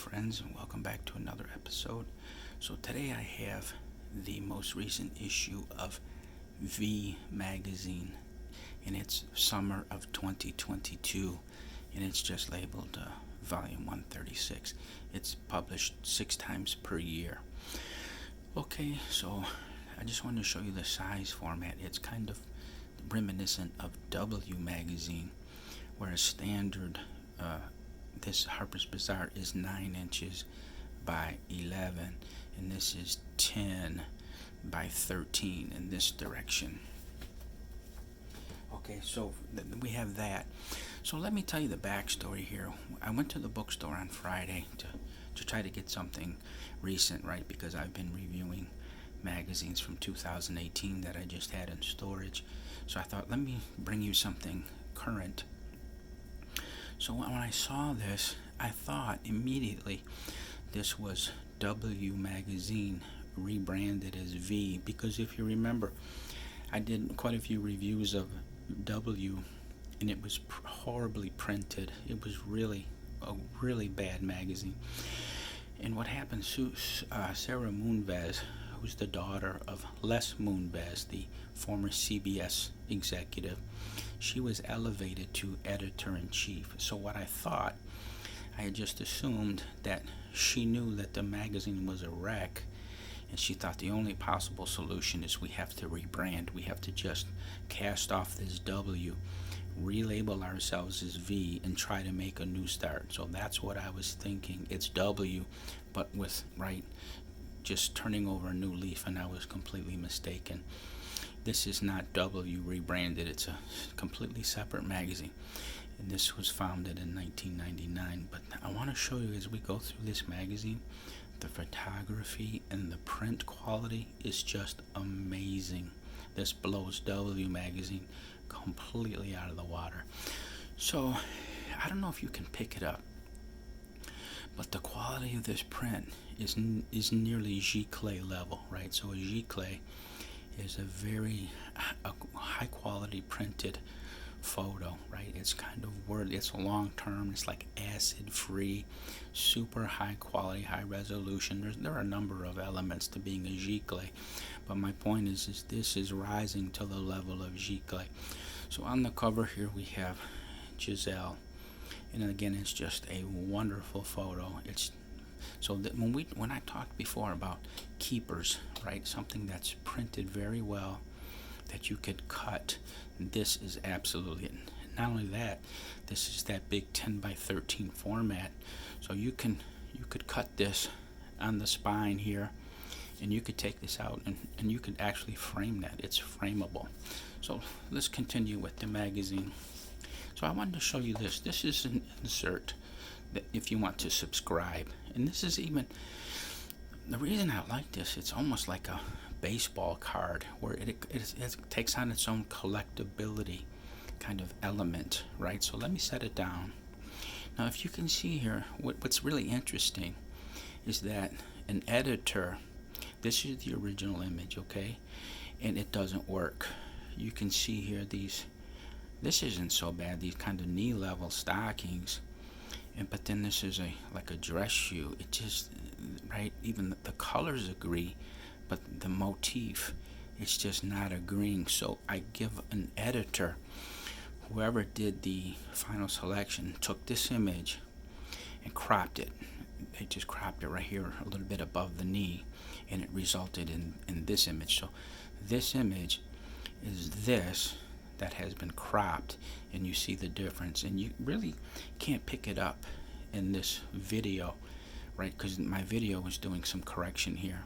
friends, and welcome back to another episode. So, today I have the most recent issue of V Magazine, and it's summer of 2022, and it's just labeled volume 136. It's published 6 times per year. Okay, so I just wanted to show you the size format. It's kind of reminiscent of W Magazine, where a standard this Harper's Bazaar is 9 inches by 11, and this is 10 by 13 in this direction. Okay, so we have that. So let me tell you the backstory here. I went to the bookstore on Friday to try to get something recent, right? Because I've been reviewing magazines from 2018 that I just had in storage. So I thought, let me bring you something current. So when I saw this, I thought immediately this was W Magazine rebranded as V, because if you remember, I did quite a few reviews of W, and it was horribly printed. It was really a really bad magazine. And what happened, Sarah Moonves, who's the daughter of Les Moonves, the former CBS executive, she was elevated to editor-in-chief. So what I thought, I had just assumed that she knew that the magazine was a wreck, and she thought the only possible solution is we have to rebrand. We have to just cast off this W, relabel ourselves as V, and try to make a new start. So that's what I was thinking. It's W, but with, right, just turning over a new leaf, and I was completely mistaken. This is not W rebranded. It's a completely separate magazine, and this was founded in 1999. But I want to show you, as we go through this magazine, the photography and the print quality is just amazing. This blows W Magazine completely out of the water. So I don't know if you can pick it up, but the quality of this print is nearly Giclée level, right? So a Giclée is a very high quality printed photo, right? It's kind of it's long term, it's like acid free, super high quality, high resolution. There are a number of elements to being a Giclée, but my point is this is rising to the level of Giclée. So on the cover here we have Giselle, and again, it's just a wonderful photo. It's so that when I talked before about keepers, right, something that's printed very well that you could cut, this is absolutely it. Not only that, this is that big 10 by 13 format, so you could cut this on the spine here, and you could take this out and you could actually frame that. It's frameable. So let's continue with the magazine. So I wanted to show you this. This is an insert that if you want to subscribe, and this is even the reason I like this. It's almost like a baseball card where it takes on its own collectability kind of element, right? So let me set it down. Now, if you can see here, what's really interesting is that an editor, this is the original image, okay, and it doesn't work. You can see here this isn't so bad, these kind of knee level stockings, but then this is like a dress shoe. It just, right, even the colors agree, but the motif, it's just not agreeing. So I give an editor, whoever did the final selection, took this image and cropped it. They just cropped it right here a little bit above the knee, and it resulted in this image. So this image is this that has been cropped, and you see the difference, and you really can't pick it up in this video, right? Because my video was doing some correction here,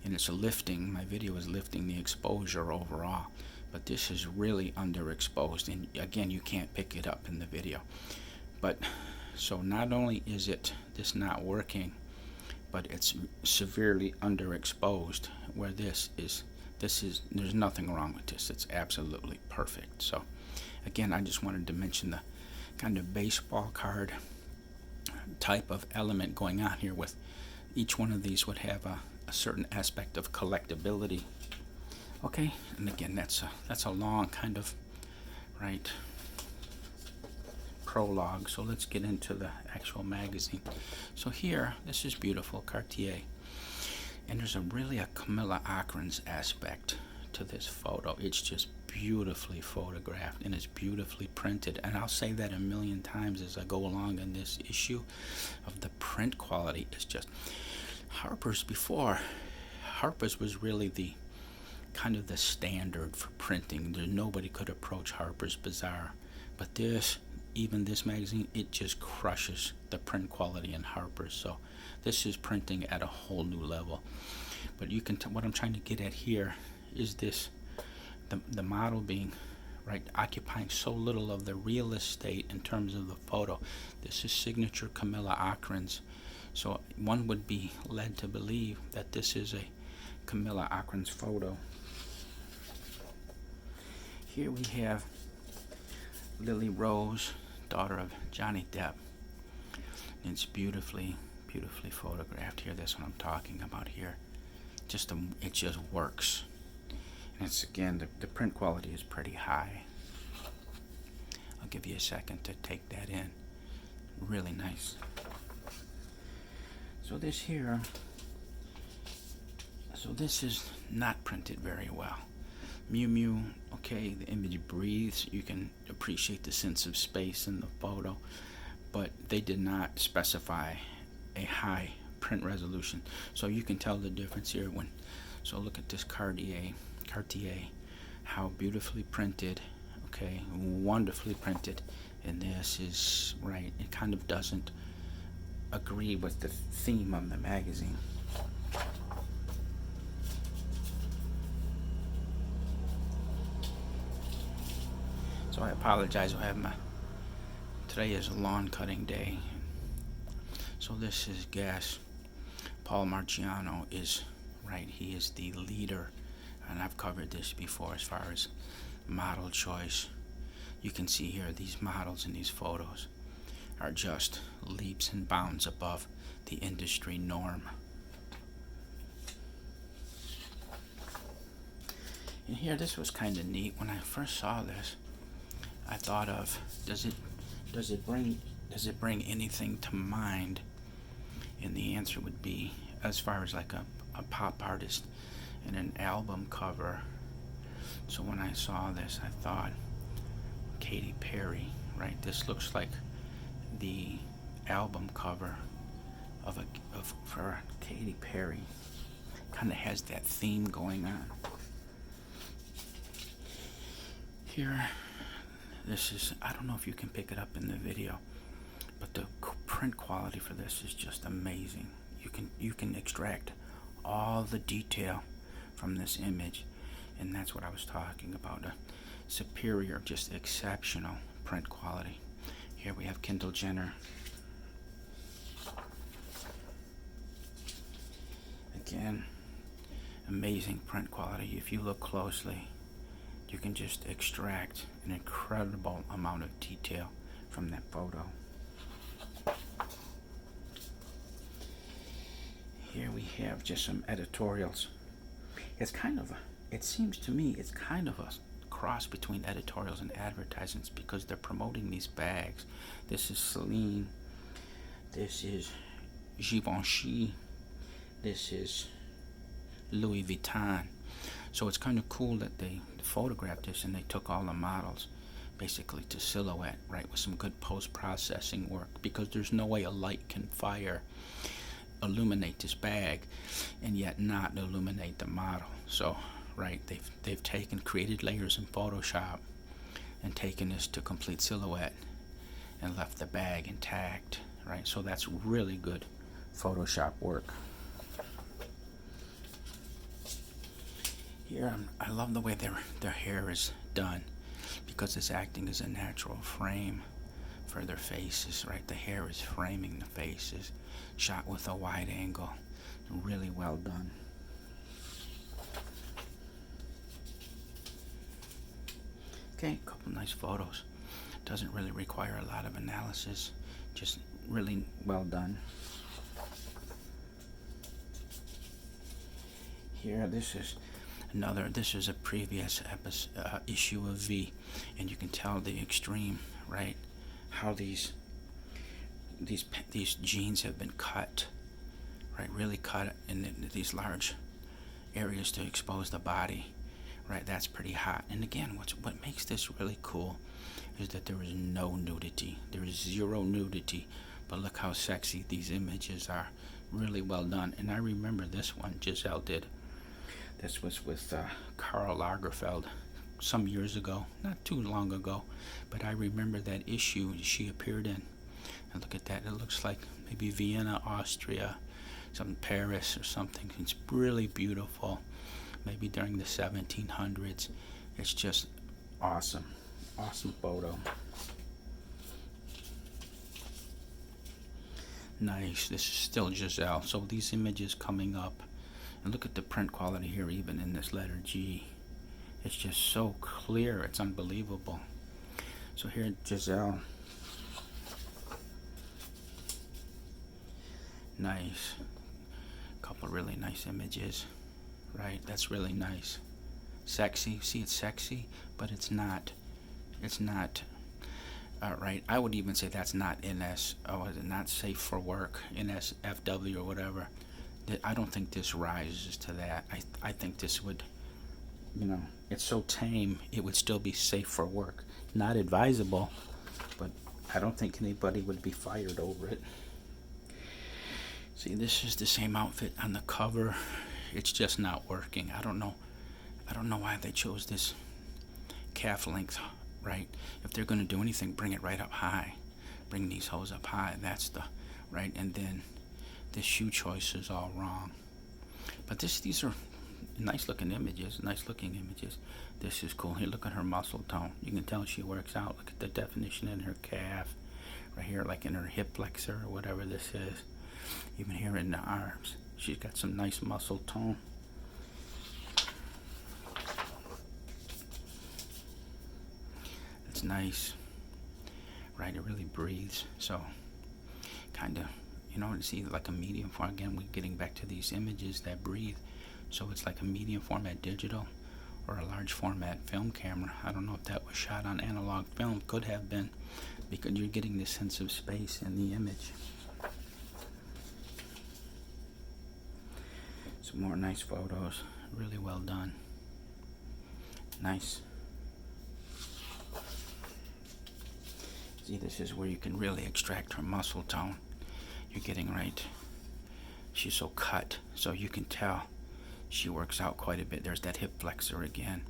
and it's lifting, my video is lifting the exposure overall, but this is really underexposed, and again, you can't pick it up in the video. But so not only is this not working, but it's severely underexposed, where this is there's nothing wrong with this. It's absolutely perfect. So again, I just wanted to mention the kind of baseball card type of element going on here. With each one of these would have a certain aspect of collectability. Okay, and again, that's a long kind of, right, prologue. So let's get into the actual magazine. So here, this is beautiful, Cartier. And there's really a Camilla Ockrens aspect to this photo. It's just beautifully photographed and it's beautifully printed. And I'll say that a million times as I go along in this issue of the print quality is just Harper's was really the kind of the standard for printing. Nobody could approach Harper's Bazaar. But even this magazine, it just crushes the print quality in Harper's. So this is printing at a whole new level. But you can what I'm trying to get at here is this, the model being occupying so little of the real estate in terms of the photo. This is signature Camilla Ockrens. So one would be led to believe that this is a Camilla Ockrens photo. Here we have Lily Rose, daughter of Johnny Depp. It's beautifully photographed here. That's what I'm talking about here. It just works. And it's, again, the print quality is pretty high. I'll give you a second to take that in. Really nice. So this is not printed very well. Miu Miu, okay, the image breathes. You can appreciate the sense of space in the photo, but they did not specify a high print resolution. So you can tell the difference here so look at this Cartier, how beautifully printed, okay, wonderfully printed. And this is, it kind of doesn't agree with the theme of the magazine. So I apologize. Today is a lawn cutting day. So this is Guess. Paul Marciano is he is the leader, and I've covered this before as far as model choice. You can see here these models in these photos are just leaps and bounds above the industry norm. And here, this was kind of neat. When I first saw this, I thought of, does it bring anything to mind? And the answer would be, as far as like a pop artist and an album cover. So when I saw this, I thought Katy Perry, This looks like the album cover for Katy Perry. Kind of has that theme going on. Here, this is, I don't know if you can pick it up in the video, but the print quality for this is just amazing. You can extract all the detail from this image, and that's what I was talking about, a superior, just exceptional print quality. Here we have Kendall Jenner. Again, amazing print quality. If you look closely, you can just extract an incredible amount of detail from that photo. Here we have just some editorials. It seems to me it's kind of a cross between editorials and advertisements, because they're promoting these bags. This is Celine. This is Givenchy. This is Louis Vuitton. So it's kind of cool that they photographed this and they took all the models basically to silhouette, with some good post-processing work, because there's no way a light can illuminate this bag and yet not illuminate the model. So they've created layers in Photoshop and taken this to complete silhouette and left the bag intact, so that's really good Photoshop work. Here, I love the way their hair is done, because it's acting as a natural frame for their faces, The hair is framing the faces, shot with a wide angle. Really well done. Okay, a couple nice photos. Doesn't really require a lot of analysis, just really well done. Here, this is a previous issue of V, and you can tell the extreme, how these jeans have been cut, right? Really cut in these large areas to expose the body, right? That's pretty hot. And again, what makes this really cool is that there is no nudity. There is zero nudity, but look how sexy these images are. Really well done. And I remember this one Giselle did. This was with Karl Lagerfeld some years ago, not too long ago, but I remember that issue she appeared in. And look at that. It looks like maybe Vienna, Austria, some Paris or something. It's really beautiful. Maybe during the 1700s. It's just awesome. Awesome photo. Nice. This is still Giselle. So these images coming up, and look at the print quality here, even in this letter G. It's just so clear. It's unbelievable. So here, Giselle. Nice. Couple really nice images. Right? That's really nice. Sexy. See, it's sexy, but it's not. It's not. Right. I would even say that's not NS. Oh, is it not safe for work? NSFW or whatever. I don't think this rises to that. I think this would, it's so tame, it would still be safe for work. Not advisable, but I don't think anybody would be fired over it. See, this is the same outfit on the cover. It's just not working. I don't know why they chose this calf length, right? If they're going to do anything, bring it right up high. Bring these hoes up high. That's the, right? And then this shoe choice is all wrong. But these are nice looking images. This is cool. Here, look at her muscle tone. You can tell she works out. Look at the definition in her calf. Right here, like in her hip flexor or whatever this is. Even here in the arms. She's got some nice muscle tone. It's nice. Right, it really breathes. So, kind of, to see like a medium format. Again, we're getting back to these images that breathe. So it's like a medium format digital or a large format film camera. I don't know if that was shot on analog film. Could have been, because you're getting this sense of space in the image. Some more nice photos. Really well done. Nice. See, this is where you can really extract her muscle tone. You're getting right. She's so cut, so you can tell she works out quite a bit. There's that hip flexor again.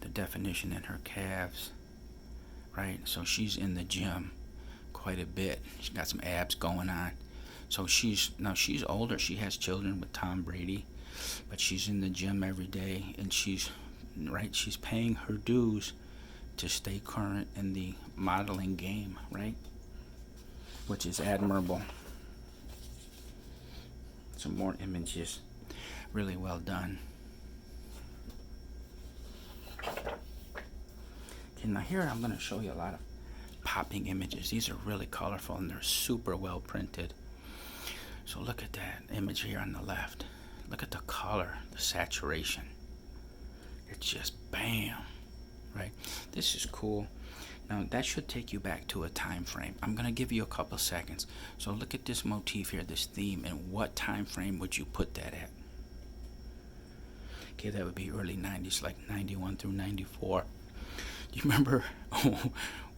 The definition in her calves. Right? So she's in the gym quite a bit. She's got some abs going on. So she's older. She has children with Tom Brady, but she's in the gym every day, and she's paying her dues to stay current in the modeling game, right? Which is admirable. Some more images. Really well done. Okay, now here I'm going to show you a lot of popping images. These are really colorful and they're super well printed. So look at that image here on the left. Look at the color, the saturation. It's just bam, right? This is cool. Now that should take you back to a time frame. I'm going to give you a couple seconds. So look at this motif here, this theme, and what time frame would you put that at? Okay, that would be early 90s, like 91 through 94. Do you remember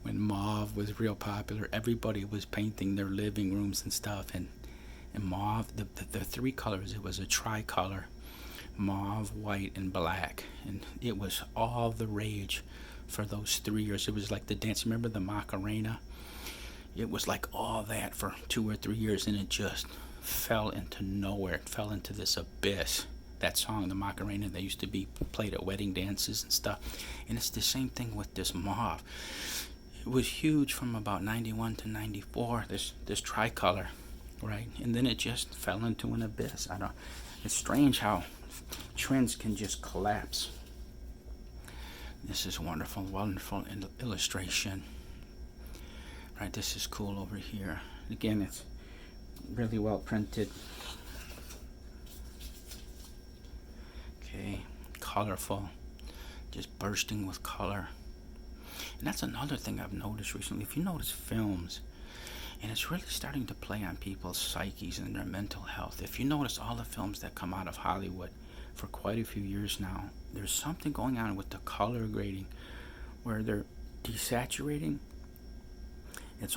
when mauve was real popular? Everybody was painting their living rooms and stuff, and mauve, the three colors, it was a tricolor, mauve, white, and black, and it was all the rage for those 3 years. It was like the dance. Remember the Macarena? It was like all that for 2 or 3 years, and it just fell into nowhere. It fell into this abyss. That song, the Macarena, that used to be played at wedding dances and stuff. And it's the same thing with this mauve. It was huge from about 91 to 94, this tricolor, right? And then it just fell into an abyss. It's strange how trends can just collapse. This is wonderful, wonderful illustration. Right, this is cool over here. Again, it's really well printed. Okay, colorful, just bursting with color. And that's another thing I've noticed recently. If you notice films, and it's really starting to play on people's psyches and their mental health. If you notice all the films that come out of Hollywood for quite a few years now, there's something going on with the color grading where they're desaturating. It's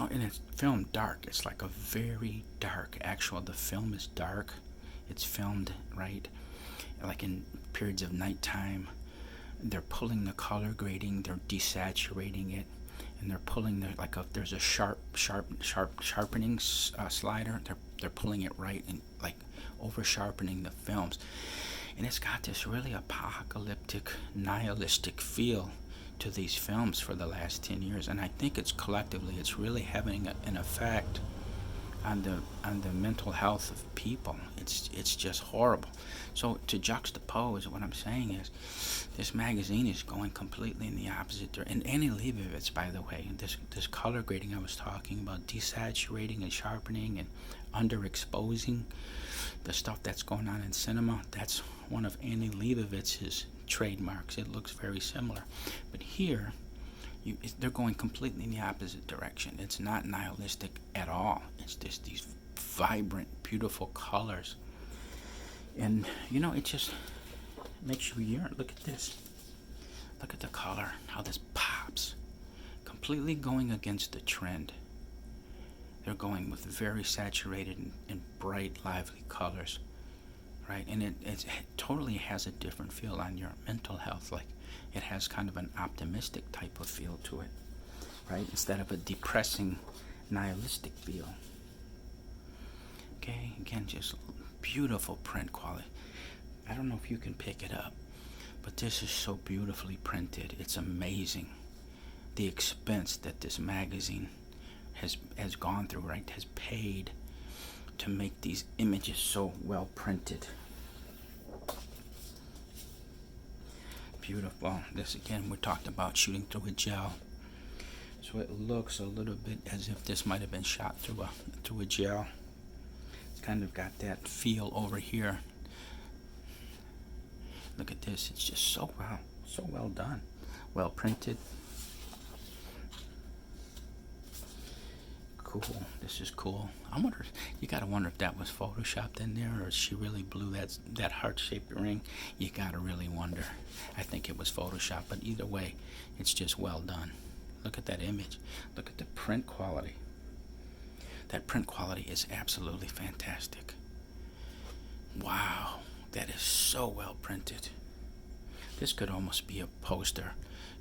filmed dark. It's like a very dark actual. The film is dark. It's filmed right, like in periods of nighttime. They're pulling the color grading. They're desaturating it, and they're pulling there's a sharpening slider. They're pulling it right and like over sharpening the films, and it's got this really apocalyptic, nihilistic feel to these films for the last 10 years, and I think it's really having an effect on the mental health of people. It's just horrible. So to juxtapose, what I'm saying is, this magazine is going completely in the opposite direction. And Annie Leibovitz, by the way, this color grading I was talking about, desaturating and sharpening and underexposing the stuff that's going on in cinema, that's one of Annie Leibovitz's trademarks. It looks very similar, but here they're going completely in the opposite direction. It's not nihilistic at all. It's just these vibrant, beautiful colors, and it just makes you yearn. Look at this. Look at the color. How this pops. Completely going against the trend. They're going with very saturated and bright, lively colors. Right, and it totally has a different feel on your mental health. Like, it has kind of an optimistic type of feel to it, right? Instead of a depressing, nihilistic feel. Okay, again, just beautiful print quality. I don't know if you can pick it up, but this is so beautifully printed. It's amazing. The expense that this magazine has gone through, right? Has paid to make these images so well printed. Beautiful. This again, we talked about shooting through a gel, so it looks a little bit as if this might have been shot through a gel. It's kind of got that feel over here. Look at this. It's just so well done, well printed. Cool. This is cool. You gotta wonder if that was photoshopped in there, or she really blew that heart-shaped ring. You gotta really wonder. I think it was photoshopped, but either way, it's just well done. Look at that image. Look at the print quality. That print quality is absolutely fantastic. Wow, that is so well printed. This could almost be a poster.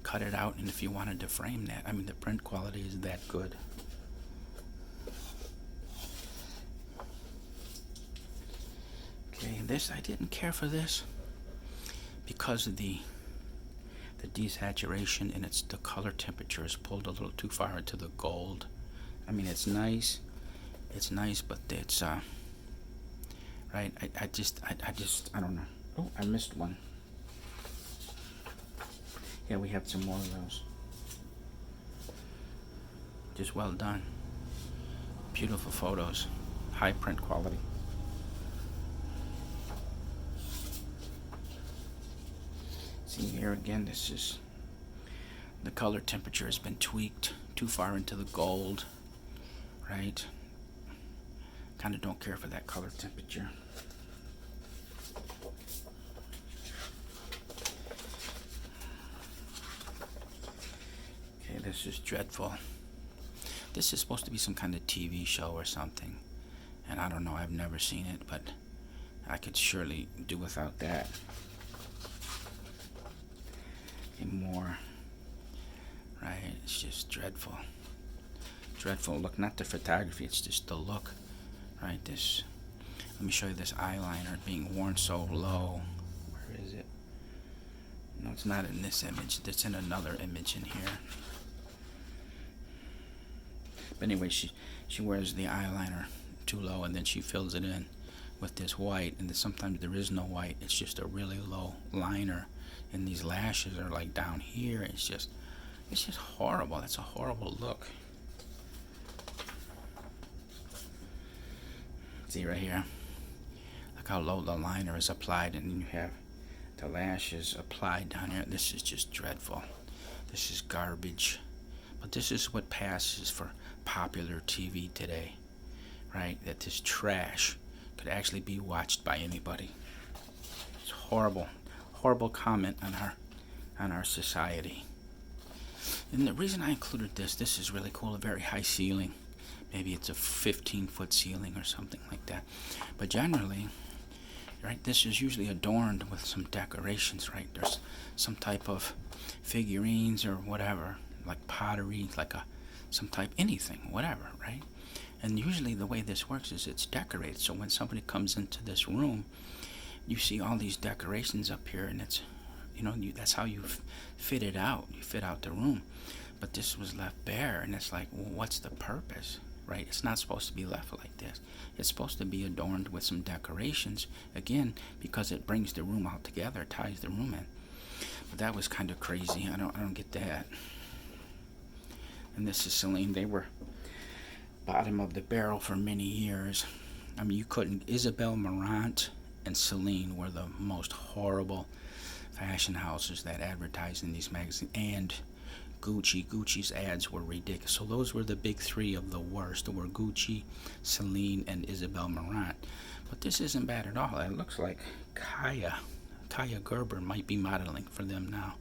Cut it out, and if you wanted to frame that, the print quality is that good. Okay, this, I didn't care for this because of the desaturation, and the color temperature is pulled a little too far into the gold. It's nice, but it's right. I don't know. Oh, I missed one. Yeah, we have some more of those. Just well done. Beautiful photos, high print quality. See here again, the color temperature has been tweaked too far into the gold, right? Kind of don't care for that color temperature. Okay, this is dreadful. This is supposed to be some kind of TV show or something, and I don't know, I've never seen it, but I could surely do without that. More, right? It's just dreadful. Look, not the photography, it's just the look, right? Let me show you this eyeliner being worn so low. Where is it? No, it's not in this image. It's in another image in here. But anyway, she wears the eyeliner too low, and then she fills it in with this white, and then sometimes there is no white. It's just a really low liner. And these lashes are like down here. It's just horrible. That's a horrible look. See right here? Look how low the liner is applied, and then you have the lashes applied down here. This is just dreadful. This is garbage. But this is what passes for popular TV today, right? That this trash could actually be watched by anybody. It's horrible, horrible comment on our society. And the reason I included this is really cool. A very high ceiling. Maybe it's a 15-foot ceiling or something like that. But generally, right, this is usually adorned with some decorations, right? There's some type of figurines or whatever, like pottery, like some type, anything, whatever, right? And usually the way this works is it's decorated. So when somebody comes into this room, you see all these decorations up here, and it's, that's how you fit it out. You fit out the room. But this was left bare, and it's like, well, what's the purpose, right? It's not supposed to be left like this. It's supposed to be adorned with some decorations, again, because it brings the room out together, ties the room in. But that was kind of crazy. I don't get that. And this is Celine. They were bottom of the barrel for many years. I mean, you couldn't. Isabel Marant and Celine were the most horrible fashion houses that advertised in these magazines. And Gucci's ads were ridiculous. So those were the big three of the worst. There were Gucci, Celine, and Isabel Marant. But this isn't bad at all. It looks like Kaia Gerber might be modeling for them now.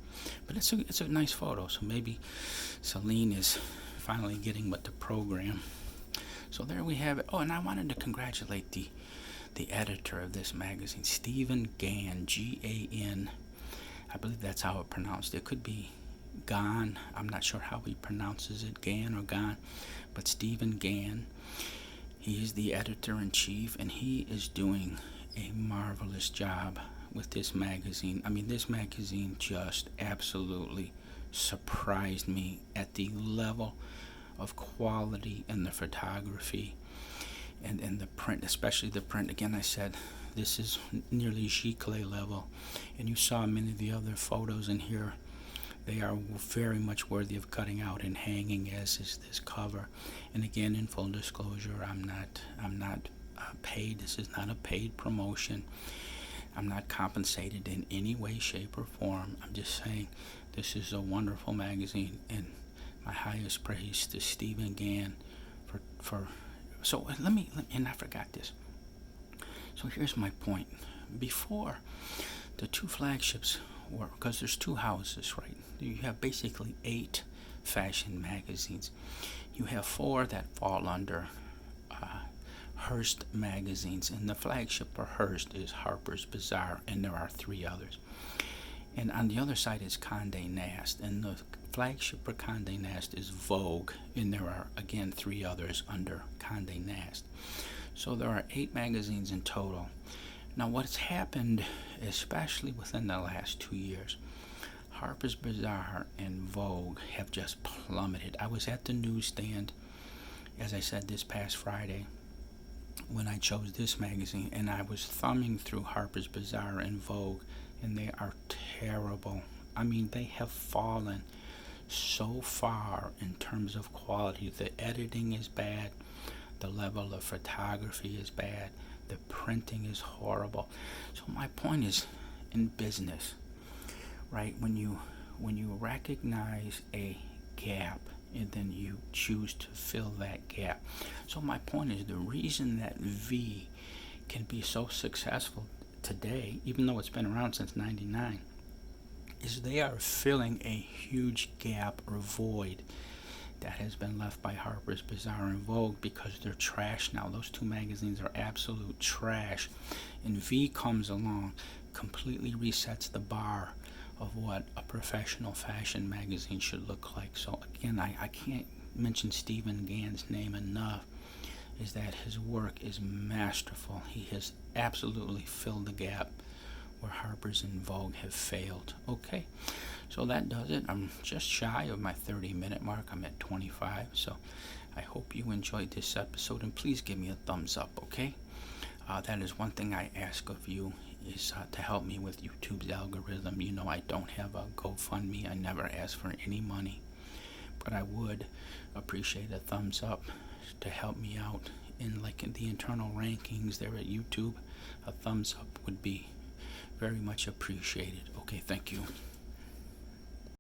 But it's a nice photo. So maybe Celine is finally getting with the program. So there we have it. Oh, and I wanted to congratulate the editor of this magazine, Stephen Gann, Gan. I believe that's how it pronounced. It could be Gan. I'm not sure how he pronounces it, Gann or Gan, but Stephen Gann. He is the editor-in-chief, and he is doing a marvelous job with this magazine. I mean, this magazine just absolutely surprised me at the level of quality in the photography and the print, especially the print. Again, I said this is nearly Giclée level, and you saw many of the other photos in here. They are very much worthy of cutting out and hanging, as is this cover. And again, in full disclosure, I'm not paid. This is not a paid promotion. I'm not compensated in any way, shape, or form. I'm just saying this is a wonderful magazine, and my highest praise to Stephen Gann for. So let me, and I forgot this. So here's my point. Before, the two flagships were, because there's two houses, right? You have basically 8 fashion magazines. You have 4 that fall under Hearst magazines, and the flagship for Hearst is Harper's Bazaar, and there are 3 others. And on the other side is Condé Nast, and the flagship for Condé Nast is Vogue, and there are again 3 others under Condé Nast. So there are 8 magazines in total. Now what's happened, especially within the last 2 years, Harper's Bazaar and Vogue have just plummeted. I was at the newsstand, as I said, this past Friday when I chose this magazine, and I was thumbing through Harper's Bazaar and Vogue, and they are terrible. I mean, they have fallen so far in terms of quality. The editing is bad, the level of photography is bad, the printing is horrible. So my point is, in business, right, when you recognize a gap and then you choose to fill that gap. So my point is, the reason that V can be so successful today, even though it's been around since '99, is they are filling a huge gap or void that has been left by Harper's Bazaar and Vogue, because they're trash now. Those 2 magazines are absolute trash. And V comes along, completely resets the bar of what a professional fashion magazine should look like. So again, I can't mention Stephen Gann's name enough, is that his work is masterful. He has absolutely filled the gap where Harper's and Vogue have failed. Okay, so that does it. I'm just shy of my 30-minute mark. I'm at 25, so I hope you enjoyed this episode, and please give me a thumbs up, okay? That is one thing I ask of you, is to help me with YouTube's algorithm. You know, I don't have a GoFundMe. I never ask for any money, but I would appreciate a thumbs up to help me out in the internal rankings there at YouTube. A thumbs up would be very much appreciated. Okay, thank you.